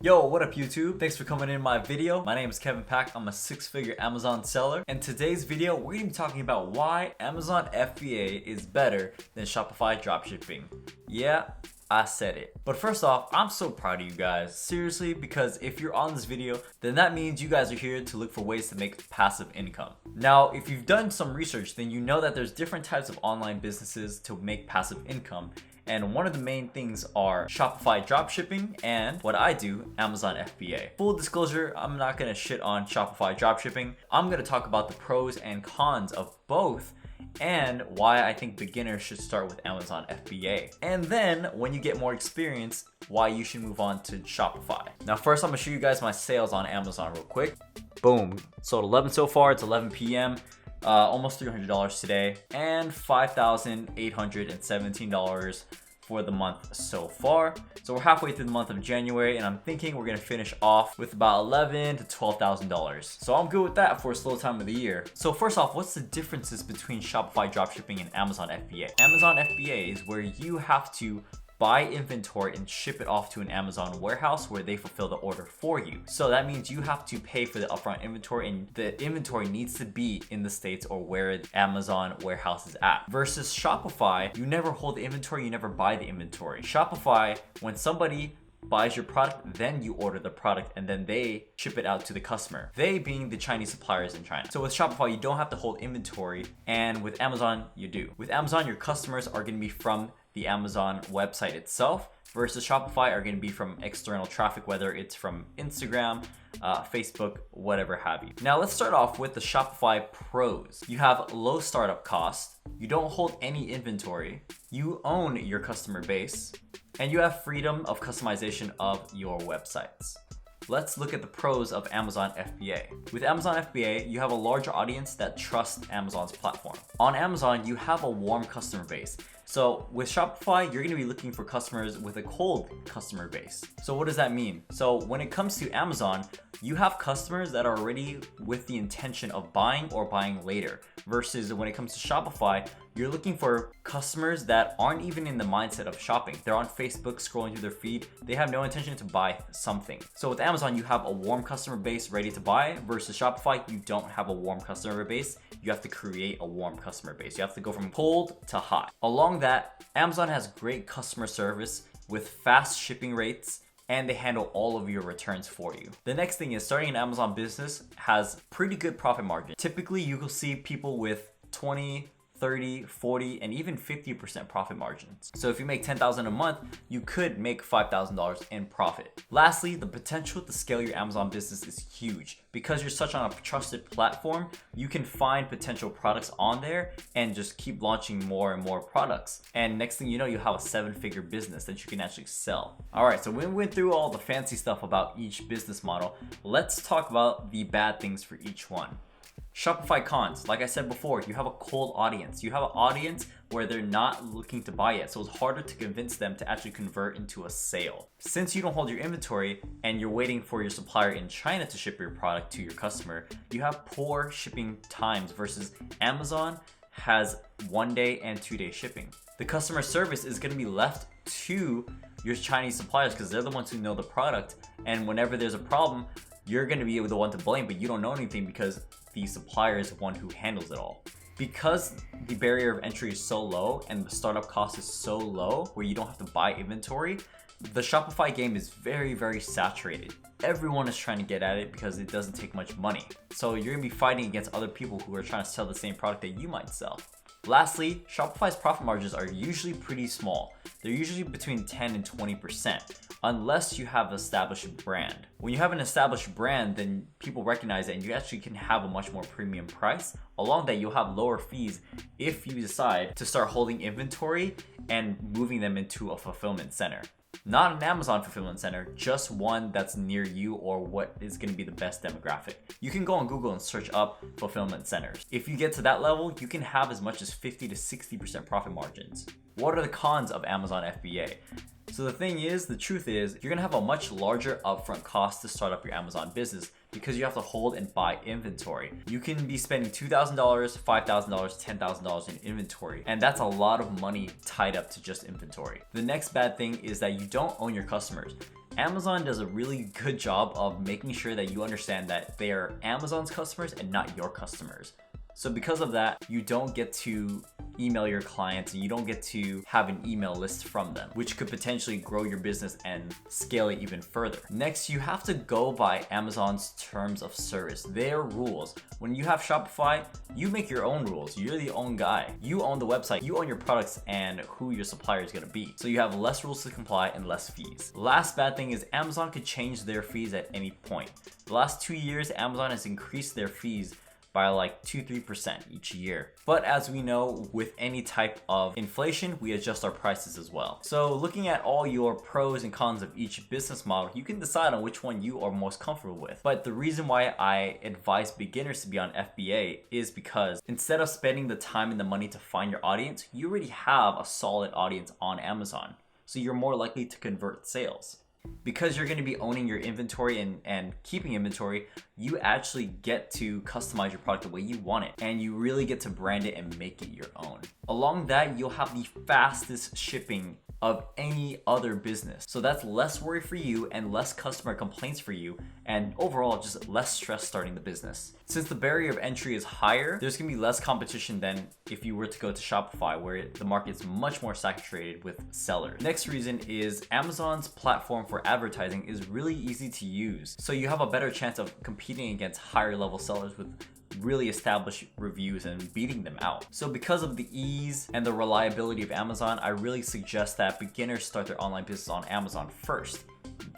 Yo, what up YouTube? Thanks for coming in my video. My name is Kevin Pack. I'm a six-figure Amazon seller. And today's video, we're gonna be talking about why Amazon FBA is better than Shopify Dropshipping. Yeah, I said it. But first off, I'm so proud of you guys. Seriously, because if you're on this video, then that means you guys are here to look for ways to make passive income. Now, if you've done some research, then you know that there's different types of online businesses to make passive income. And one of the main things are Shopify Dropshipping and what I do, Amazon FBA. Full disclosure, I'm not gonna shit on Shopify Dropshipping. I'm gonna talk about the pros and cons of both and why I think beginners should start with Amazon FBA. And then when you get more experience, why you should move on to Shopify. Now first I'm gonna show you guys my sales on Amazon real quick. Boom, sold 11 so far, it's 11 p.m. Almost $300 today and $5,817 for the month so far. So we're halfway through the month of January and I'm thinking we're gonna finish off with about $11,000 to $12,000. So I'm good with that for a slow time of the year. So first off, what's the differences between Shopify Dropshipping and Amazon FBA? Amazon FBA is where you have to buy inventory and ship it off to an Amazon warehouse where they fulfill the order for you. So that means you have to pay for the upfront inventory and the inventory needs to be in the States or where the Amazon warehouse is at. Versus Shopify, you never hold the inventory, you never buy the inventory. Shopify, when somebody buys your product, then you order the product and then they ship it out to the customer. They being the Chinese suppliers in China. So with Shopify, you don't have to hold inventory, and with Amazon, you do. With Amazon, your customers are gonna be from the Amazon website itself, versus Shopify are going to be from external traffic, whether it's from Instagram, Facebook, whatever have you. Now let's start off with the Shopify pros. You have low startup cost, you don't hold any inventory, you own your customer base, and you have freedom of customization of your websites. Let's look at the pros of Amazon FBA. With Amazon FBA, you have a larger audience that trusts Amazon's platform. On Amazon, you have a warm customer base. So with Shopify, you're gonna be looking for customers with a cold customer base. So what does that mean? So when it comes to Amazon, you have customers that are already with the intention of buying or buying later. Versus when it comes to Shopify, you're looking for customers that aren't even in the mindset of shopping. They're on Facebook scrolling through their feed. They have no intention to buy something. So with Amazon, you have a warm customer base ready to buy, versus Shopify, you don't have a warm customer base. You have to create a warm customer base. You have to go from cold to hot. Along that, Amazon has great customer service with fast shipping rates, and they handle all of your returns for you. The next thing is starting an Amazon business has pretty good profit margin. Typically, you will see people with 20, 30, 40, and even 50% profit margins. So if you make $10,000 a month, you could make $5,000 in profit. Lastly, the potential to scale your Amazon business is huge. Because you're such on a trusted platform, you can find potential products on there and just keep launching more and more products. And next thing you know, you have a 7-figure business that you can actually sell. All right, so when we went through all the fancy stuff about each business model, let's talk about the bad things for each one. Shopify Cons, like I said before, you have a cold audience. You have an audience where they're not looking to buy yet, so it's harder to convince them to actually convert into a sale. Since you don't hold your inventory and you're waiting for your supplier in China to ship your product to your customer, you have poor shipping times versus Amazon has 1-day and 2-day shipping. The customer service is gonna be left to your Chinese suppliers because they're the ones who know the product, and whenever there's a problem, you're gonna be the one to blame, but you don't know anything because the supplier is the one who handles it all. Because the barrier of entry is so low and the startup cost is so low where you don't have to buy inventory, the Shopify game is very, very saturated. Everyone is trying to get at it because it doesn't take much money. So you're gonna be fighting against other people who are trying to sell the same product that you might sell. Lastly, Shopify's profit margins are usually pretty small. They're usually between 10 and 20%, unless you have an established brand. When you have an established brand, then people recognize it and you actually can have a much more premium price. Along that, you'll have lower fees if you decide to start holding inventory and moving them into a fulfillment center. Not an Amazon fulfillment center, just one that's near you or what is going to be the best demographic. You can go on Google and search up fulfillment centers. If you get to that level, you can have as much as 50 to 60% profit margins. What are the cons of Amazon FBA? So the thing is, the truth is, you're gonna have a much larger upfront cost to start up your Amazon business because you have to hold and buy inventory. You can be spending $2,000, $5,000, $10,000 in inventory, and that's a lot of money tied up to just inventory. The next bad thing is that you don't own your customers. Amazon does a really good job of making sure that you understand that they are Amazon's customers and not your customers. So because of that, you don't get to email your clients and you don't get to have an email list from them, which could potentially grow your business and scale it even further. Next, you have to go by Amazon's terms of service, their rules. When you have Shopify, you make your own rules. You're the own guy. You own the website, you own your products and who your supplier is gonna be. So you have less rules to comply and less fees. Last bad thing is Amazon could change their fees at any point. The last 2 years, Amazon has increased their fees by like 2-3% each year. But as we know, with any type of inflation, we adjust our prices as well. So looking at all your pros and cons of each business model, you can decide on which one you are most comfortable with. But the reason why I advise beginners to be on FBA is because instead of spending the time and the money to find your audience, you already have a solid audience on Amazon. So you're more likely to convert sales. Because you're going to be owning your inventory and keeping inventory, you actually get to customize your product the way you want it, and you really get to brand it and make it your own. Along that, you'll have the fastest shipping of any other business. So that's less worry for you and less customer complaints for you, and overall just less stress starting the business. Since the barrier of entry is higher, there's gonna be less competition than if you were to go to Shopify, where the market is much more saturated with sellers. Next reason is Amazon's platform for advertising is really easy to use. So you have a better chance of competing against higher level sellers with really established reviews and beating them out. So because of the ease and the reliability of Amazon, I really suggest that beginners start their online business on Amazon first.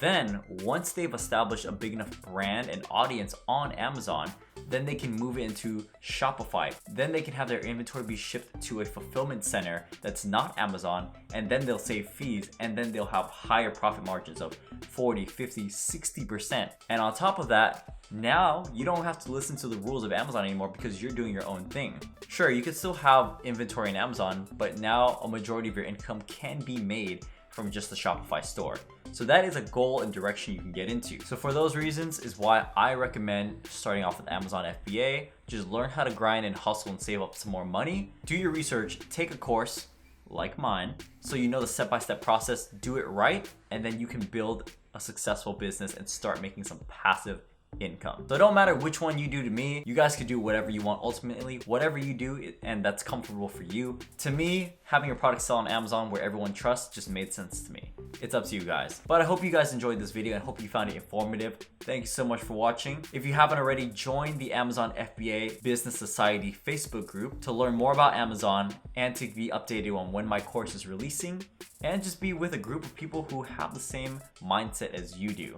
Then, once they've established a big enough brand and audience on Amazon, then they can move it into Shopify. Then they can have their inventory be shipped to a fulfillment center that's not Amazon, and then they'll save fees, and then they'll have higher profit margins of 40, 50, 60%. And on top of that, now you don't have to listen to the rules of Amazon anymore because you're doing your own thing. Sure, you could still have inventory in Amazon, but now a majority of your income can be made from just the Shopify store. So that is a goal and direction you can get into. So for those reasons is why I recommend starting off with Amazon FBA. Just learn how to grind and hustle and save up some more money. Do your research, take a course like mine, so you know the step-by-step process, do it right, and then you can build a successful business and start making some passive income. So it don't matter which one you do to me, you guys could do whatever you want ultimately, whatever you do and that's comfortable for you. To me, having your product sell on Amazon where everyone trusts just made sense to me. It's up to you guys. But I hope you guys enjoyed this video and hope you found it informative. Thank you so much for watching. If you haven't already, join the Amazon FBA Business Society Facebook group to learn more about Amazon and to be updated on when my course is releasing, and just be with a group of people who have the same mindset as you do.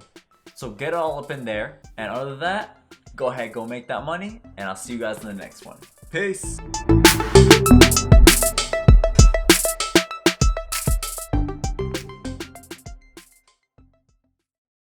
So get all up in there, and other than that, go ahead, go make that money, and I'll see you guys in the next one. Peace!